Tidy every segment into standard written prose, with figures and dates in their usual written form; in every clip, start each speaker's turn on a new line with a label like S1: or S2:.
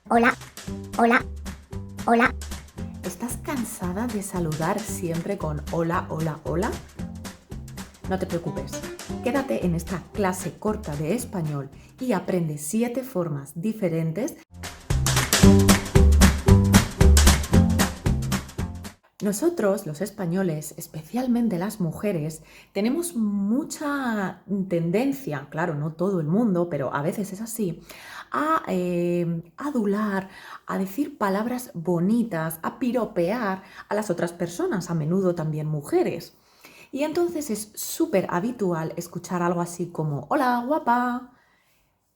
S1: Hola, hola, hola.
S2: ¿Estás cansada de saludar siempre con hola, hola, hola? No te preocupes, quédate en esta clase corta de español y aprende 7 formas diferentes. Nosotros, los españoles, especialmente las mujeres, tenemos mucha tendencia, claro, no todo el mundo, pero a veces es así, a adular, a decir palabras bonitas, a piropear a las otras personas, a menudo también mujeres. Y entonces es súper habitual escuchar algo así como, hola, guapa.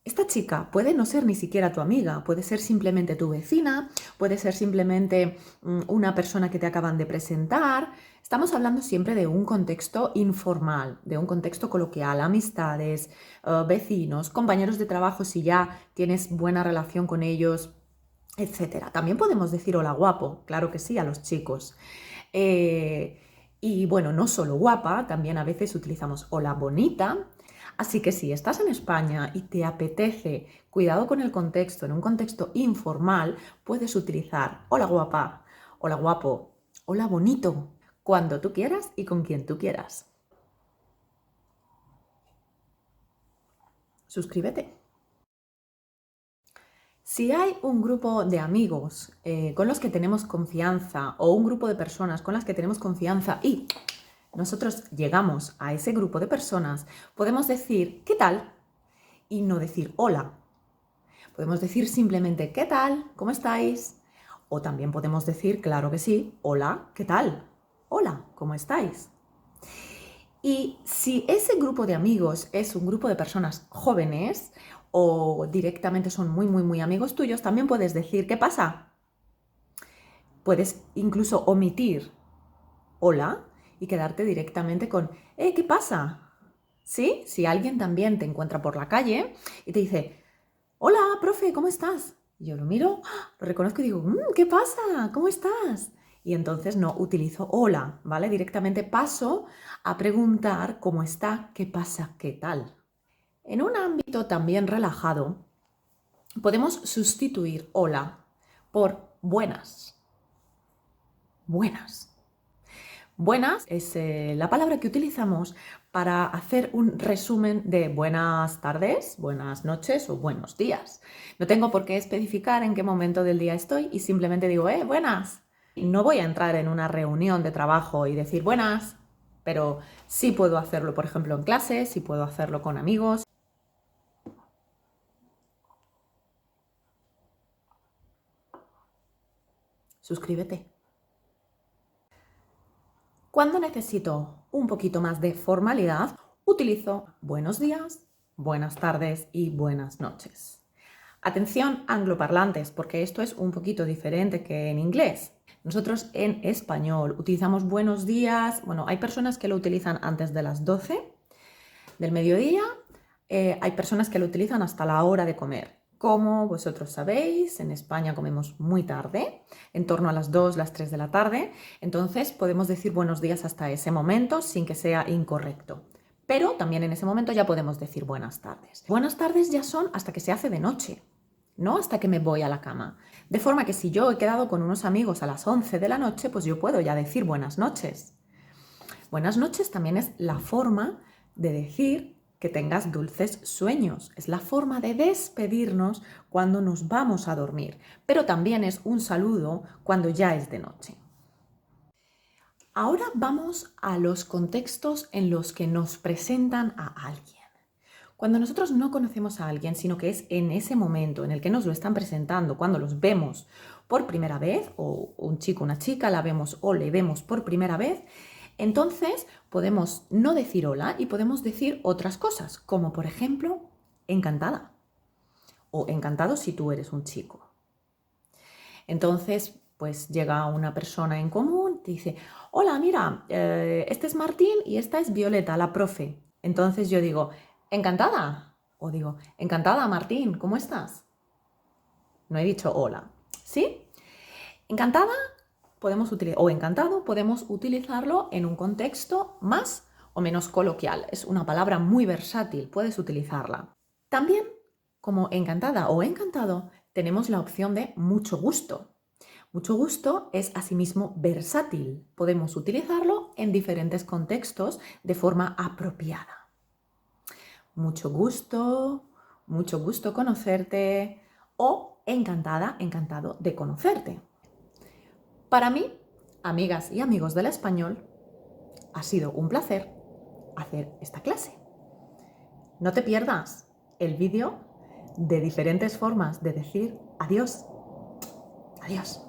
S2: Esta chica puede no ser ni siquiera tu amiga, puede ser simplemente tu vecina, puede ser simplemente una persona que te acaban de presentar. Estamos hablando siempre de un contexto informal, de un contexto coloquial, amistades, vecinos, compañeros de trabajo si ya tienes buena relación con ellos, etcétera. También podemos decir hola guapo, claro que sí, a los chicos. Eh, y bueno, no solo guapa, también a veces utilizamos hola bonita. Así que si estás en España y te apetece, cuidado con el contexto, en un contexto informal, puedes utilizar hola guapa, hola guapo, hola bonito, cuando tú quieras y con quien tú quieras. Suscríbete. Si hay un grupo de amigos con los que tenemos confianza o un grupo de personas con las que tenemos confianza y nosotros llegamos a ese grupo de personas, podemos decir ¿qué tal? Y no decir hola. Podemos decir simplemente ¿qué tal? ¿Cómo estáis? O también podemos decir, claro que sí, hola, ¿qué tal? Hola, ¿cómo estáis? Y si ese grupo de amigos es un grupo de personas jóvenes o directamente son muy amigos tuyos, también puedes decir ¿qué pasa? Puedes incluso omitir hola y quedarte directamente con ¿qué pasa? ¿Sí? Si alguien también te encuentra por la calle y te dice hola, profe, ¿cómo estás? Y yo lo miro, lo reconozco y digo, ¿qué pasa? ¿Cómo estás? Y entonces no utilizo hola, ¿vale? Directamente paso a preguntar cómo está, qué pasa, qué tal. En un ámbito también relajado, podemos sustituir hola por buenas. Buenas. Buenas es la palabra que utilizamos para hacer un resumen de buenas tardes, buenas noches o buenos días. No tengo por qué especificar en qué momento del día estoy y simplemente digo, buenas. No voy a entrar en una reunión de trabajo y decir buenas, pero sí puedo hacerlo, por ejemplo, en clase, sí puedo hacerlo con amigos. Suscríbete. Cuando necesito un poquito más de formalidad, utilizo buenos días, buenas tardes y buenas noches. Atención angloparlantes, porque esto es un poquito diferente que en inglés. Nosotros en español utilizamos buenos días, bueno, hay personas que lo utilizan antes de las 12 del mediodía, hay personas que lo utilizan hasta la hora de comer. Como vosotros sabéis, en España comemos muy tarde, en torno a las 2, las 3 de la tarde, entonces podemos decir buenos días hasta ese momento sin que sea incorrecto. Pero también en ese momento ya podemos decir buenas tardes. Buenas tardes ya son hasta que se hace de noche, no hasta que me voy a la cama. De forma que si yo he quedado con unos amigos a las 11 de la noche, pues yo puedo ya decir buenas noches. Buenas noches también es la forma de decir que tengas dulces sueños. Es la forma de despedirnos cuando nos vamos a dormir, pero también es un saludo cuando ya es de noche. Ahora vamos a los contextos en los que nos presentan a alguien. Cuando nosotros no conocemos a alguien, sino que es en ese momento en el que nos lo están presentando, cuando los vemos por primera vez, o un chico, una chica, la vemos o le vemos por primera vez, entonces podemos no decir hola y podemos decir otras cosas, como por ejemplo, encantada o encantado si tú eres un chico. Entonces, pues llega una persona en común, te dice, hola, mira, este es Martín y esta es Violeta, la profe. Entonces yo digo, encantada. O digo, encantada, Martín, ¿cómo estás? No he dicho hola. ¿Sí? Encantada podemos utilizar, o encantado podemos utilizarlo en un contexto más o menos coloquial. Es una palabra muy versátil, puedes utilizarla. También, como encantada o encantado, tenemos la opción de mucho gusto. Mucho gusto es asimismo versátil. Podemos utilizarlo en diferentes contextos de forma apropiada. Mucho gusto conocerte o encantada, encantado de conocerte. Para mí, amigas y amigos del español, ha sido un placer hacer esta clase. No te pierdas el vídeo de diferentes formas de decir adiós. Adiós.